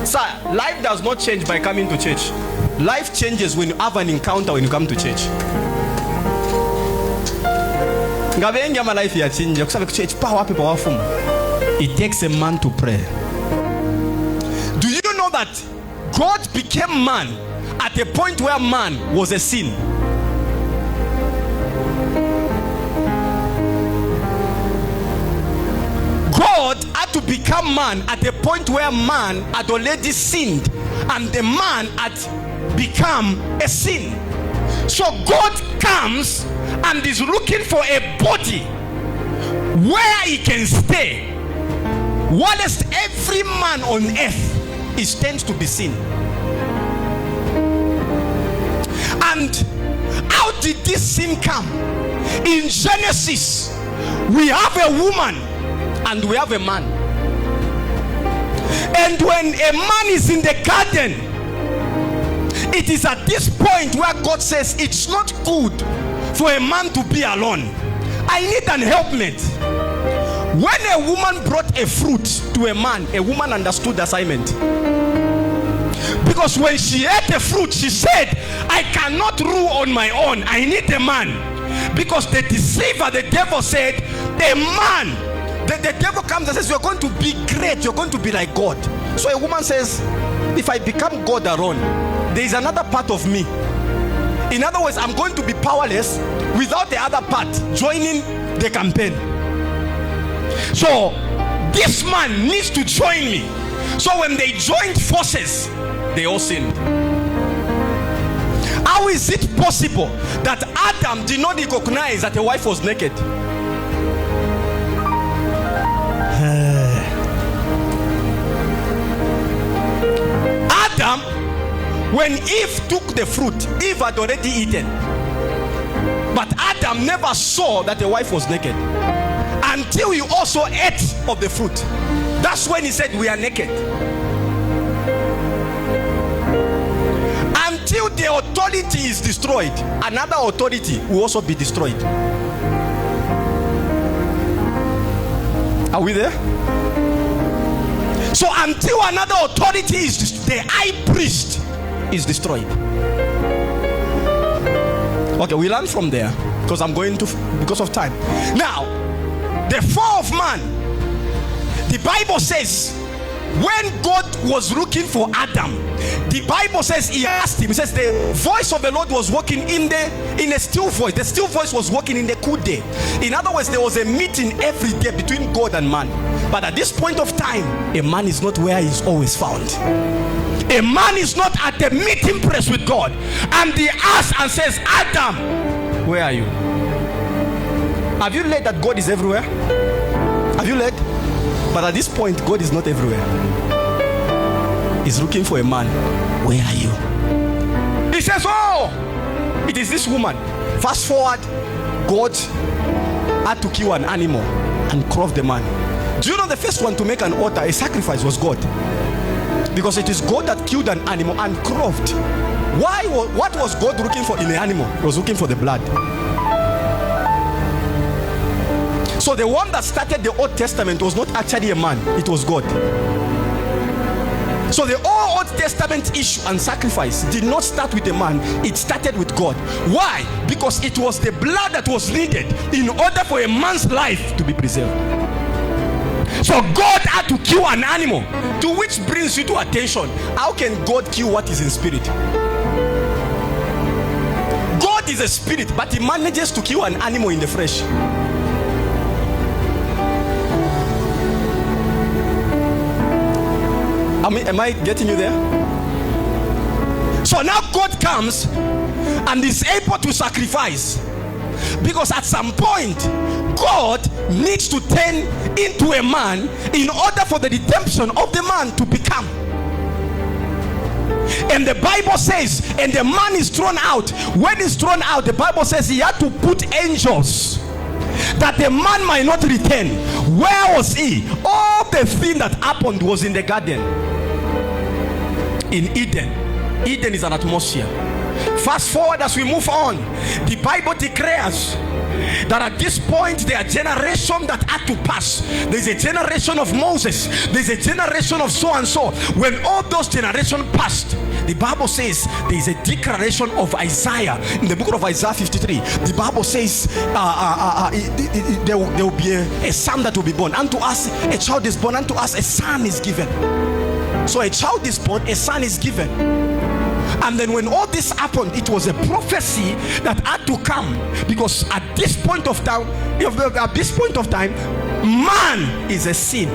Sir, life does not change by coming to church. Life changes when you have an encounter when you come to church. It takes a man to pray. Do you know that God became man at a point where man was a sin? God had to become man at a point where man had already sinned, and the man had become a sin. So God comes and is looking for a body where he can stay, whilst every man on earth is tends to be sin. And how did this sin come? In Genesis, we have a woman and we have a man. And when a man is in the garden, it is at this point where God says it's not good for a man to be alone. I need an helpmate. When a woman brought a fruit to a man, a woman understood the assignment. Because when she ate the fruit, she said, I cannot rule on my own. I need a man. Because the deceiver, the devil said, a man, the devil comes and says, you're going to be great, you're going to be like God. So a woman says, if I become God alone, there is another part of me. In other words, I'm going to be powerless without the other part joining the campaign. So this man needs to join me. So when they joined forces, they all sinned. How is it possible that Adam did not recognize that the wife was naked? Adam, when Eve took the fruit, Eve had already eaten. But Adam never saw that the wife was naked until he also ate of the fruit. That's when he said, we are naked. Until the authority is destroyed, another authority will also be destroyed. Are we there? So until another authority is the high priest is destroyed. Okay, we learn from there because I'm going to, because of time. Now, the fall of man, the Bible says, when God was looking for Adam, the Bible says he asked him, it says the voice of the Lord was walking in a still voice. The still voice was walking in the cool day. In other words, there was a meeting every day between God and man. But at this point of time, a man is not where he's always found. A man is not at the meeting place with God. And he asks and says, Adam, where are you? Have you learned that God is everywhere? Have you learned? But at this point, God is not everywhere. He's looking for a man. Where are you? He says, oh, it is this woman. Fast forward, God had to kill an animal and carve the man. Do you know the first one to make an altar, a sacrifice, was God? Because it is God that killed an animal and carved. Why? What was God looking for in the animal? He was looking for the blood. So the one that started the Old Testament was not actually a man, it was God. So the Old Testament issue and sacrifice did not start with a man, it started with God. Why? Because it was the blood that was needed in order for a man's life to be preserved. So God had to kill an animal, to which brings you to attention. How can God kill what is in spirit? God is a spirit, but he manages to kill an animal in the flesh. Am I getting you there? So now God comes and is able to sacrifice, because at some point God needs to turn into a man in order for the redemption of the man to become. And the Bible says, and the man is thrown out. When he's thrown out, the Bible says he had to put angels that the man might not return. Where was he? All the thing that happened was in the garden. In Eden. Eden is an atmosphere. Fast forward as we move on, the Bible declares that at this point there are generations that had to pass. There's a generation of Moses, there's a generation of so and so. When all those generations passed, the Bible says there is a declaration of Isaiah in the book of Isaiah 53. The Bible says there will be a son that will be born. Unto us a child is born, unto us a son is given. So a child is born, a son is given. And then when all this happened, it was a prophecy that had to come, because at this point of time, man is a sin.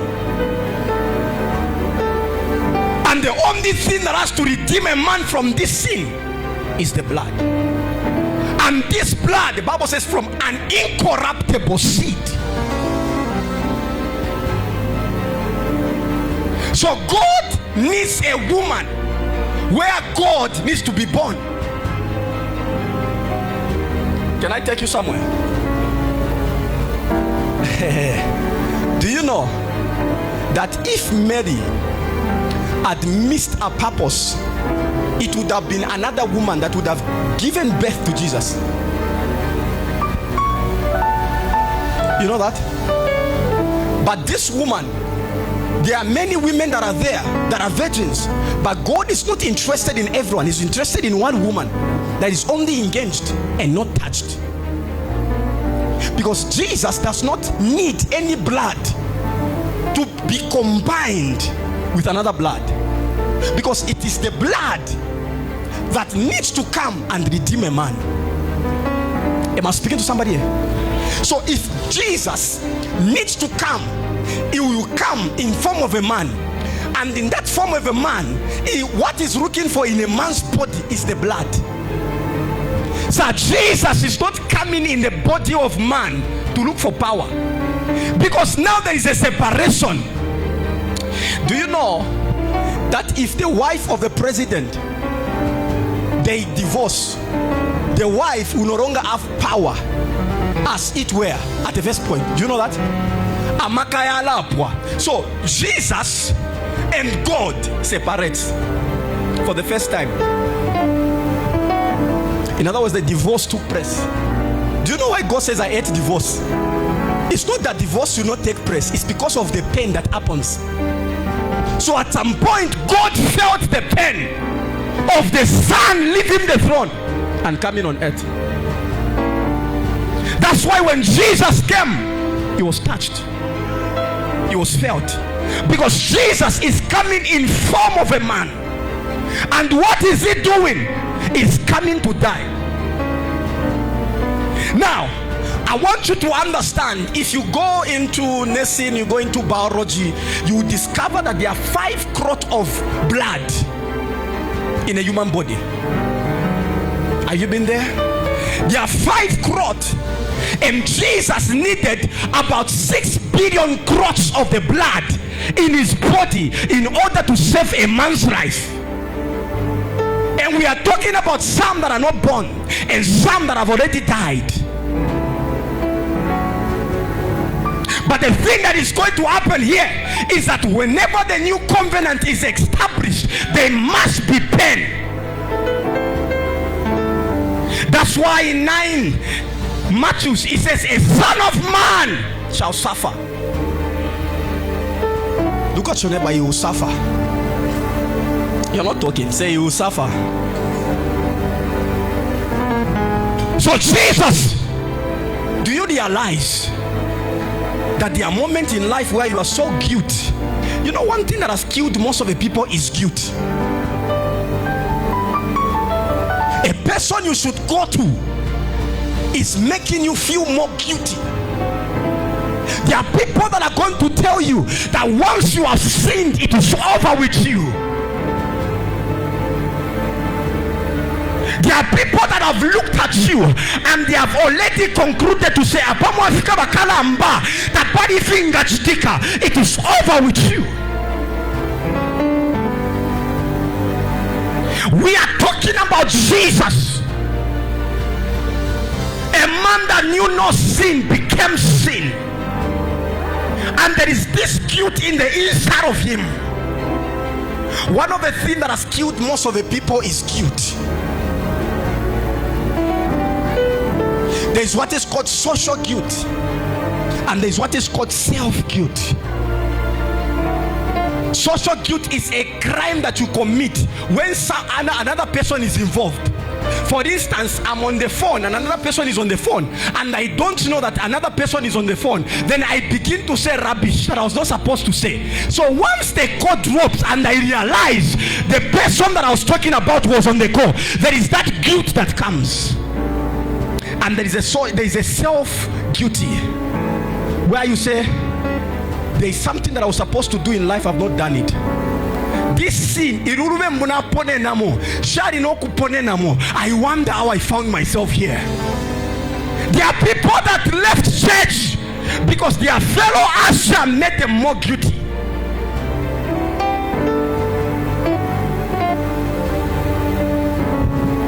And the only thing that has to redeem a man from this sin is the blood. And this blood, the Bible says, from an incorruptible seed. So God needs a woman where God needs to be born. Can I take you somewhere? Do you know that if Mary had missed her purpose, it would have been another woman that would have given birth to Jesus? You know that? But this woman, there are many women that are there that are virgins, but God is not interested in everyone. He's interested in one woman that is only engaged and not touched. Because Jesus does not need any blood to be combined with another blood, because it is the blood that needs to come and redeem a man. Am I speaking to somebody here? So if Jesus needs to come, he will come in form of a man, and in that form of a man, what is looking for in a man's body is the blood. So Jesus is not coming in the body of man to look for power, because now there is a separation. Do you know that if the wife of the president, they divorce, the wife will no longer have power as it were at the first point? Do you know that? So Jesus and God separate for the first time. In other words, the divorce took place. Do you know why God says I hate divorce? It's not that divorce will not take place, it's because of the pain that happens. So at some point, God felt the pain of the son leaving the throne and coming on earth. That's why when Jesus came, he was touched, he was felt, because Jesus is coming in form of a man. And what is he doing? He's coming to die. Now I want you to understand, if you go into nursing, you go into biology, you will discover that there are 5 crores of blood in a human body. Have you been there? There are 5 crores, and Jesus needed about 6 billion crores of the blood in his body in order to save a man's life. And we are talking about some that are not born and some that have already died. But the thing that is going to happen here is that whenever the new covenant is established, there must be pain. That's why in 9 Matthew it says, a son of man shall suffer. Look at your neighbor, you will suffer. You're not talking, say you will suffer. So Jesus, do you realize that there are moments in life where you are so guilty? You know, one thing that has killed most of the people is guilt. A person you should go to is making you feel more guilty. There are people that are going to tell you that once you have sinned, it is over with you. There are people that have looked at you and they have already concluded to say, that body finger sticker, it is over with you. We are talking about Jesus, a man that knew no sin became sin, and there is this guilt in the inside of him. One of the things that has killed most of the people is guilt. There's what is called social guilt, and there's what is called self-guilt. Social guilt is a crime that you commit when another person is involved. For instance, I'm on the phone and another person is on the phone, and I don't know that another person is on the phone. Then I begin to say rubbish that I was not supposed to say. So once the call drops and I realize the person that I was talking about was on the call, there is that guilt that comes. And there is a self-guilty where you say, there is something that I was supposed to do in life, I've not done it. This sin, I wonder how I found myself here. There are people that left church because their fellow usher made them more guilty.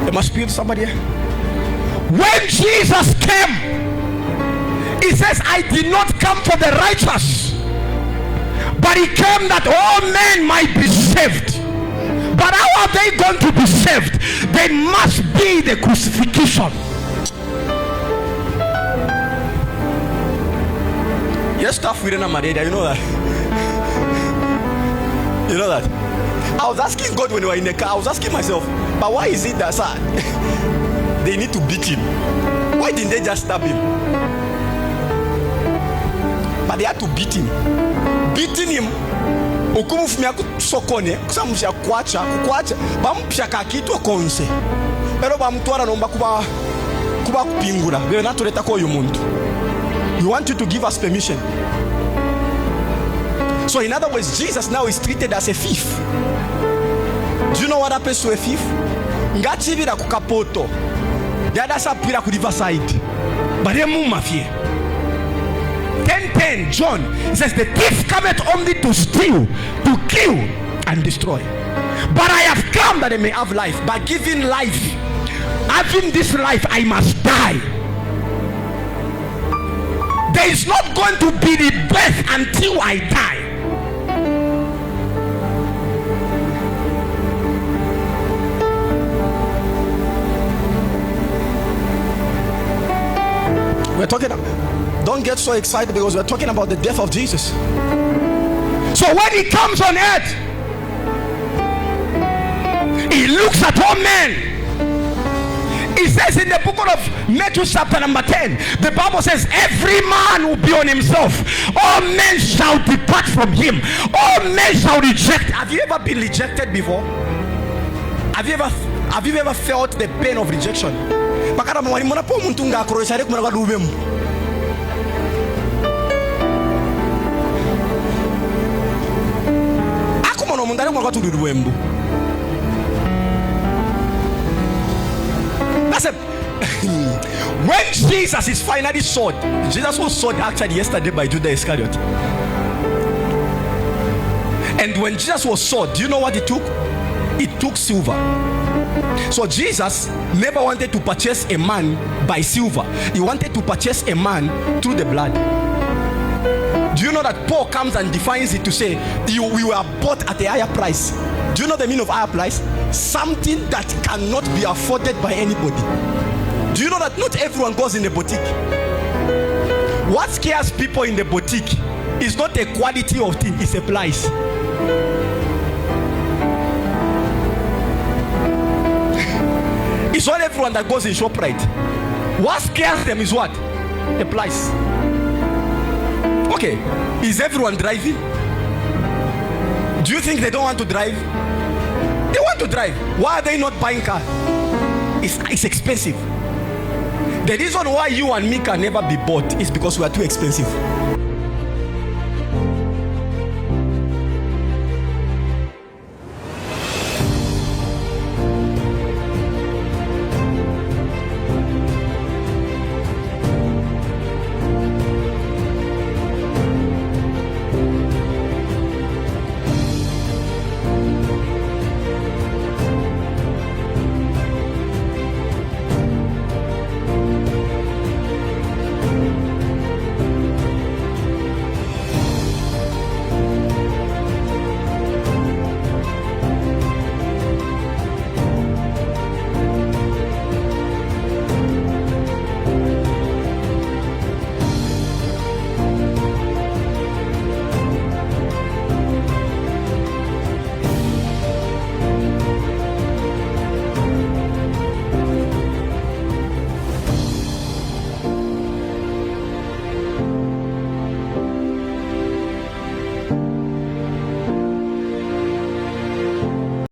There must be somebody here. When Jesus came, he says, I did not come for the righteous, but he came that all men might be saved. But how are they going to be saved? They must be the crucifixion. Yes, stuff we don't Maria, you know that. You know that. I was asking God when we were in the car, I was asking myself, but why is it that they need to beat him? Why didn't they just stab him? But they had to beat him. Beating him, ukumufumia kusokone, kusamusha kwacha, bampsha kakitu konse. Pero bamutwara nomba kuba kupingura. Wewe natuleta kwa yumuntu. We want you to give us permission. So in other words, Jesus now is treated as a thief. Do you know what happens to a thief? Ngachivira kukapoto. Yadasa pira ku riverside. Baremu mafie. 10:10, John says, the thief cometh only to steal, to kill, and destroy. But I have come that I may have life. By giving life, having this life, I must die. There is not going to be the death until I die. We're talking about, don't get so excited because we're talking about the death of Jesus. So when he comes on earth, he looks at all men. He says in the book of Matthew chapter number 10, the Bible says every man will be on himself. All men shall depart from him. All men shall reject. Have you ever been rejected before? Have you ever felt the pain of rejection? When Jesus is finally sold, Jesus was sold actually yesterday by Judas Iscariot. And when Jesus was sold, do you know what he took? He took silver. So Jesus never wanted to purchase a man by silver. He wanted to purchase a man through the blood. Do you know that Paul comes and defines it to say, we were bought at a higher price. Do you know the meaning of higher price? Something that cannot be afforded by anybody. Do you know that not everyone goes in the boutique? What scares people in the boutique is not a quality of thing, it's a price. It's not everyone that goes in ShopRite. What scares them is what? The price. Okay, is everyone driving? Do you think they don't want to drive? They want to drive. Why are they not buying car? It's expensive. The reason why you and me can never be bought is because we are too expensive.